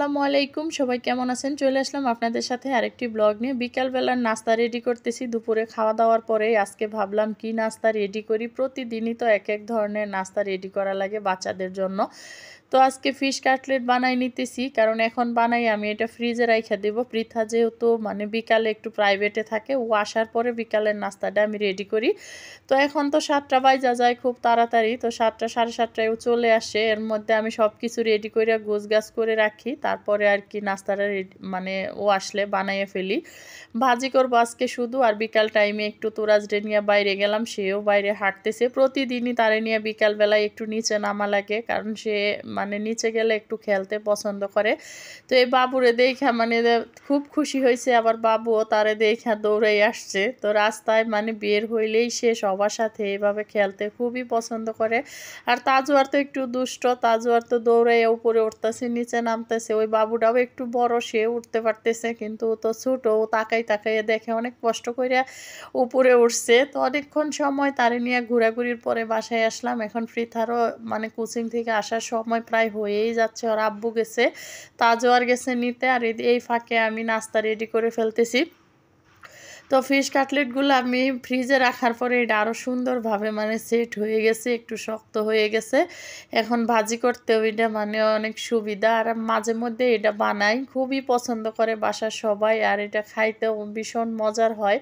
আসসালামু আলাইকুম, সবাই কেমন আছেন? চলে আসলাম আপনাদের সাথে আরেকটি ব্লগ নিয়ে। বিকালবেলার নাস্তা রেডি করতেছি। দুপুরে খাওয়া দাওয়ার পরে আজকে ভাবলাম কি নাস্তা রেডি করি। প্রতিদিনই তো এক এক ধরনের নাস্তা রেডি করা লাগে বাচ্চাদের জন্য। তো আজকে ফিশ কাটলেট বানাই নিতেছি, কারণ এখন বানাই আমি এটা ফ্রিজে রাইখা দেব। পৃথা যেহেতু মানে বিকালে একটু প্রাইভেটে থাকে, ও আসার পরে বিকালের নাস্তাটা আমি রেডি করি। তো এখন তো 7টা বাজা যায় খুব তাড়াতাড়ি, তো 7টা সাড়ে 7টায় ও চলে আসে। এর মধ্যে আমি সব কিছু রেডি করে গোছগাছ করে রাখি, তারপরে আর কি নাস্তাটা রেডি মানে ও আসলে বানাইয়ে ফেলি। ভাজি করবো আজকে শুধু, আর বিকাল টাইমে একটু তোরাজরে নিয়ে বাইরে গেলাম, সেও বাইরে হাঁটতেছে। প্রতিদিনই তারে নিয়ে বিকালবেলায় একটু নিচে নামা লাগে, কারণ সে মানে নিচে গেলে একটু খেলতে পছন্দ করে। তো এই বাবুরে দেখা মানে খুব খুশি হয়েছে, আবার বাবুও তারে দেখা দৌড়াই আসছে। তো রাস্তায় মানে বের হইলেই সে সবার সাথে এইভাবে খেলতে খুবই পছন্দ করে। আর তাজুয়ার তো একটু দুষ্ট, তাজুয়ার তো দৌড়াই উপরে উঠতেছে নিচে নামতেছে। ওই বাবুটাও একটু বড়, সে উঠতে পারতেছে, কিন্তু ও তো ছোট, ও তাকাই তাকাইয়ে দেখে অনেক কষ্ট করে উপরে উঠছে। তো অনেকক্ষণ সময় তারে নিয়ে ঘোরাঘুরির পরে বাসায় আসলাম। এখন পৃথারও মানে কোচিং থেকে আসার সময় প্রায় হয়েই যাচ্ছে, ওর আব্বু গেছে, তাজওয়ার গেছে নিতে, আর এই ফাঁকে আমি নাস্তা রেডি করে ফেলতেছি। তো ফিশ কাটলেটগুলো আমি ফ্রিজে রাখার পরে এটা আরও সুন্দরভাবে মানে সেট হয়ে গেছে, একটু শক্ত হয়ে গেছে। এখন ভাজি করতেও এটা মানে অনেক সুবিধা। আর মাঝে মধ্যে এটা বানাই, খুবই পছন্দ করে বাসার সবাই, আর এটা খাইতেও ভীষণ মজার হয়।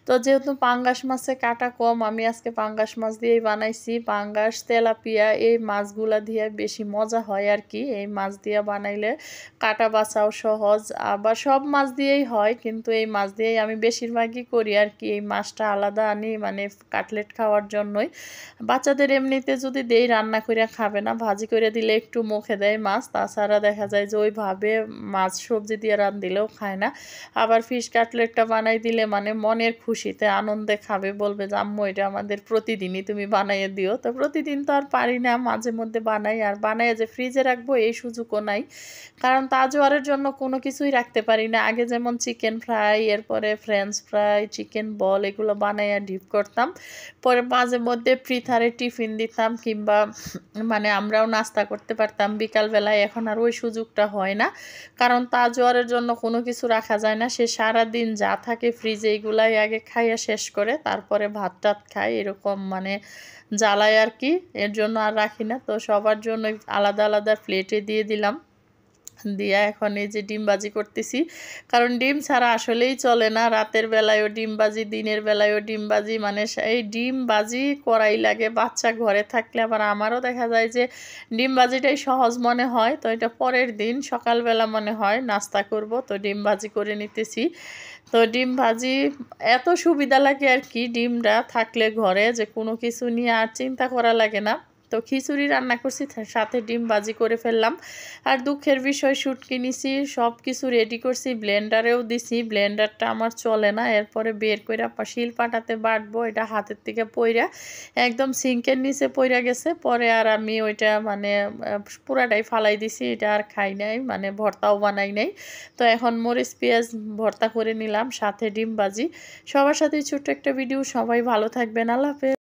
তো যেহেতু পাঙ্গাস মাছে কাটা কম, আমি আজকে পাঙ্গাস মাছ দিয়েই বানাইছি। পাঙ্গাস, তেলাপিয়া এই মাছগুলা দিয়ে বেশি মজা হয় আর কি। এই মাছ দিয়ে বানাইলে কাটা বাছাও সহজ, আবার সব মাছ দিয়েই হয়, কিন্তু এই মাছ দিয়েই আমি বেশিরভাগই করি আর কি। এই মাছটা আলাদা আনি মানে কাটলেট খাওয়ার জন্যই। বাচ্চাদের এমনিতে যদি দেই রান্না করে খাবে না, ভাজি করে দিলে একটু মুখে দেয় মাছ, তাছাড়া দেখা যায় যে ওইভাবে মাছ সবজি দিয়ে দিলেও খায় না। আবার ফিশ কাটলেটটা বানাই দিলে মানে মনের খুশিতে আনন্দে খাবে, বলবে যে আম্মু এটা আমাদের প্রতিদিনই তুমি বানাইয়ে দিও। তো প্রতিদিন তো আর পারি না, মাঝে মধ্যে বানাই, আর বানাইয়ে যে ফ্রিজে রাখবো এই সুযোগও নাই, কারণ তাজওয়ারের জন্য কোনো কিছুই রাখতে পারি না। আগে যেমন চিকেন ফ্রাই, এরপরে ফ্রেঞ্চ ফ্রাই, চিকেন বল এগুলো বানাইয়া ডিপ করতাম, পরে মাঝে মধ্যে পৃথারে টিফিন দিতাম, কিংবা মানে আমরাও নাস্তা করতে পারতাম বিকালবেলায়। এখন আর ওই সুযোগটা হয় না, কারণ তাজওয়ারের জন্য কোনো কিছু রাখা যায় না। সে সারাদিন যা থাকে ফ্রিজে এইগুলাই আগে খাইয়া শেষ করে তারপরে ভাত টাত খায়, এরকম মানে জ্বালায় আর কি। এর জন্য আর রাখি না। তো সবার জন্য আলাদা আলাদা প্লেটে দিয়ে দিলাম, দিয়া এখন এই যে ডিম ভাজি করতেছি, কারণ ডিম ছাড়া আসলেই চলে না। রাতের বেলায়ও ডিম ভাজি, দিনের বেলায়ও ডিম ভাজি, মানে এই ডিম ভাজি করাই লাগে। বাচ্চা ঘরে থাকলে আবার আমারও দেখা যায় যে ডিম ভাজিটাই সহজ মনে হয়। তো এটা পরের দিন সকালবেলা মনে হয় নাস্তা করব, তো ডিম ভাজি করে নিতেছি। তো ডিম ভাজি এত সুবিধা লাগে আর কি, ডিমটা থাকলে ঘরে যে কোনো কিছু নিয়ে আর চিন্তা করা লাগে না। তো খিচুড়ি রান্না করছি, সাথে ডিম ভাজি করে ফেললাম। আর দুঃখের বিষয় শুটকি নিছি, সব কিছু রেডি করছি, ব্লেন্ডারেও দিছি, ব্লেন্ডারটা আমার চলে না। এরপরে বের করে শিল পাটাতে বাটবো, এটা হাতের থেকে পইরা একদম সিঙ্কের নিচে পইরা গেছে। পরে আর আমি ওইটা মানে পুরাটাই ফালাই দিছি, এটা আর খাই নাই, মানে ভর্তাও বানাই নাই। তো এখন মরিচ পেঁয়াজ ভর্তা করে নিলাম, সাথে ডিম ভাজি। সবার সাথে ছোট্ট একটা ভিডিও। সবাই ভালো থাকবেন, আল্লাহ হাফেজ।